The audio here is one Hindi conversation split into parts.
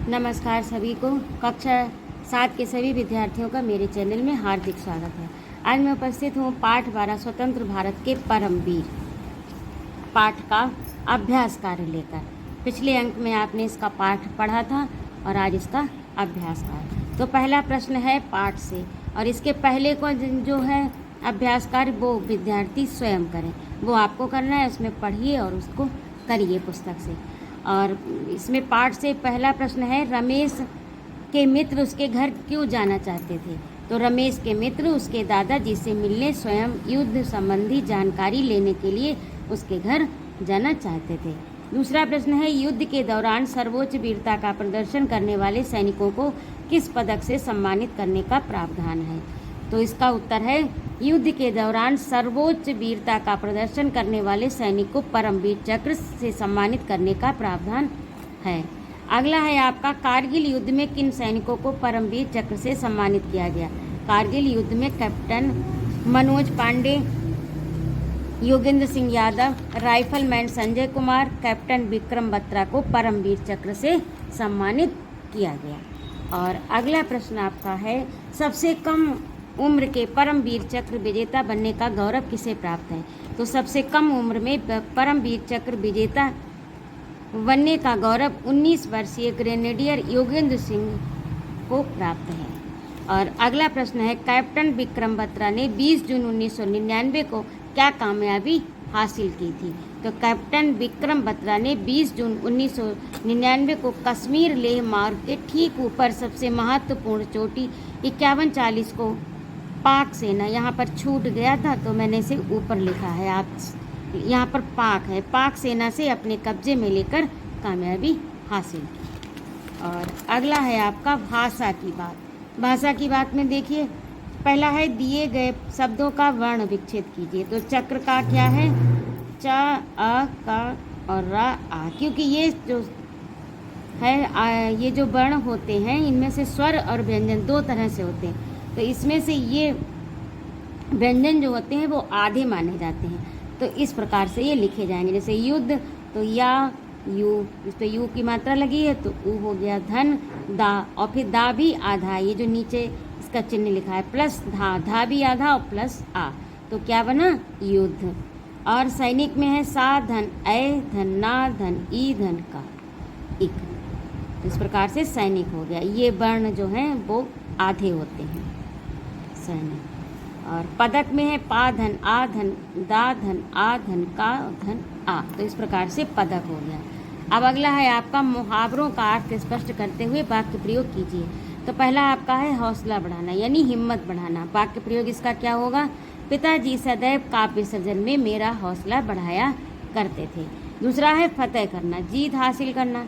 नमस्कार सभी को। कक्षा 7 के सभी विद्यार्थियों का मेरे चैनल में हार्दिक स्वागत है। आज मैं उपस्थित हूँ पाठ 12 स्वतंत्र भारत के परमवीर पाठ का अभ्यास कार्य लेकर। पिछले अंक में आपने इसका पाठ पढ़ा था और आज इसका अभ्यास कार्य। तो पहला प्रश्न है पाठ से, और इसके पहले को जो है अभ्यास कार्य वो विद्यार्थी स्वयं करें, वो आपको करना है। उसमें पढ़िए और उसको करिए पुस्तक से। और इसमें पाठ से पहला प्रश्न है, रमेश के मित्र उसके घर क्यों जाना चाहते थे? तो रमेश के मित्र उसके दादाजी से मिलने स्वयं युद्ध संबंधी जानकारी लेने के लिए उसके घर जाना चाहते थे। दूसरा प्रश्न है, युद्ध के दौरान सर्वोच्च वीरता का प्रदर्शन करने वाले सैनिकों को किस पदक से सम्मानित करने का प्रावधान है? तो इसका उत्तर है, युद्ध के दौरान सर्वोच्च वीरता का प्रदर्शन करने वाले सैनिक को परमवीर चक्र से सम्मानित करने का प्रावधान है। अगला है आपका, कारगिल युद्ध में किन सैनिकों को परमवीर चक्र से सम्मानित किया गया? कारगिल युद्ध में captain Manoj Pandey, Yogendra Singh Yadav, rifleman Sanjay Kumar, captain Vikram Batra को परमवीर चक्र से सम्मानित किया गया। और अगला प्रश्न आपका है, सबसे कम उम्र के परमवीर चक्र विजेता बनने का गौरव किसे प्राप्त है? तो सबसे कम उम्र में परमवीर चक्र विजेता बनने का गौरव 19 वर्षीय ग्रेनेडियर योगेंद्र सिंह को प्राप्त है। और अगला प्रश्न है, कैप्टन विक्रम बत्रा ने 20 जून 1999 को क्या कामयाबी हासिल की थी? तो कैप्टन विक्रम बत्रा ने 20 जून 1999 को कश्मीर लेह मार्ग के ठीक ऊपर सबसे महत्वपूर्ण चोटी 5140 को पाक सेना, यहाँ पर छूट गया था तो मैंने इसे ऊपर लिखा है, आप यहाँ पर पाक है, पाक सेना से अपने कब्जे में लेकर कामयाबी हासिल की। और अगला है आपका भाषा की बात। भाषा की बात में देखिए, पहला है, दिए गए शब्दों का वर्ण विच्छेद कीजिए। तो चक्र का क्या है? च, अ, क और र, आ। क्योंकि ये जो है ये जो वर्ण होते हैं इनमें से स्वर और व्यंजन दो तरह से होते हैं। तो इसमें से ये व्यंजन जो होते हैं वो आधे माने जाते हैं, तो इस प्रकार से ये लिखे जाएंगे। जैसे युद्ध, तो या यू, इस पर यू की मात्रा लगी है तो ऊ हो गया। धन, दा, और फिर दा भी आधा, ये जो नीचे इसका चिन्ह लिखा है प्लस धा, धा भी आधा और प्लस आ, तो क्या बना? युद्ध। और सैनिक में है सा, धन, ए, धन, ना, धन, ई, धन, का, इक। इस प्रकार से सैनिक हो गया। ये वर्ण जो हैं वो आधे होते हैं, सैनिक। और पदक में है पा, धन, आ, धन, दा, धन, आ, धन, का, धन, आ, तो इस प्रकार से पदक हो गया। अब अगला है आपका, मुहावरों का अर्थ स्पष्ट करते हुए वाक्य प्रयोग कीजिए। तो पहला आपका है हौसला बढ़ाना, यानी हिम्मत बढ़ाना। वाक्य प्रयोग इसका क्या होगा? पिताजी सदैव काव्य सर्जन में मेरा हौसला बढ़ाया करते थे। दूसरा है फतेह करना, जीत हासिल करना।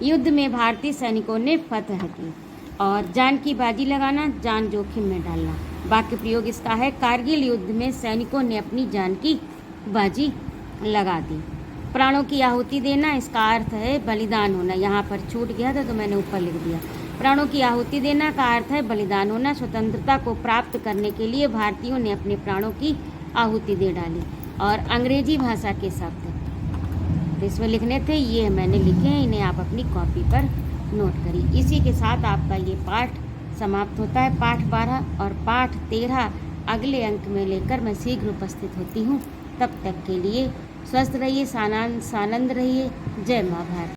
युद्ध में भारतीय सैनिकों ने फतह की। और जान की बाजी लगाना, जान जोखिम में डालना। वाक्य प्रयोग इसका है, कारगिल युद्ध में सैनिकों ने अपनी जान की बाजी लगा दी। प्राणों की आहुति देना, इसका अर्थ है बलिदान होना। यहाँ पर छूट गया था तो मैंने ऊपर लिख दिया। प्राणों की आहुति देना का अर्थ है बलिदान होना। स्वतंत्रता को प्राप्त करने के लिए भारतीयों ने अपने प्राणों की आहुति दे डाली। और अंग्रेजी भाषा के शब्द इसमें लिखने थे, ये मैंने लिखे हैं, इन्हें आप अपनी कॉपी पर नोट करिए। इसी के साथ आपका ये पाठ समाप्त होता है, पाठ 12। और पाठ 13 अगले अंक में लेकर मैं शीघ्र उपस्थित होती हूँ। तब तक के लिए स्वस्थ रहिए, सानंद रहिए। जय माँ भारत।